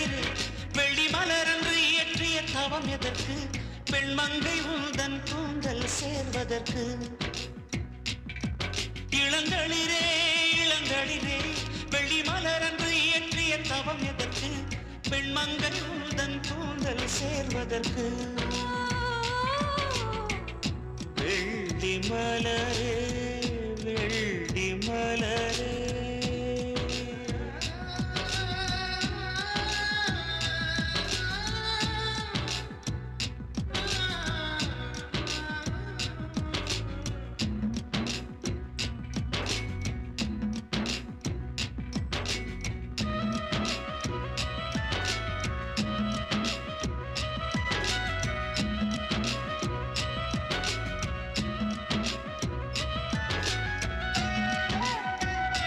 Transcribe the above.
இளங்களிரே வெள்ளி மலரன்று இயற்றிய தவம் எதற்கு பெண்மங்கை உந்தன் கூந்தல் சேர்வதற்கு இளங்களிரே இளங்களிரே வெள்ளி மலரன்று இயற்றிய தவம் எதற்கு பெண்மங்கை உந்தன் கூந்தல் சேர்வதற்கு வெள்ளி மலரே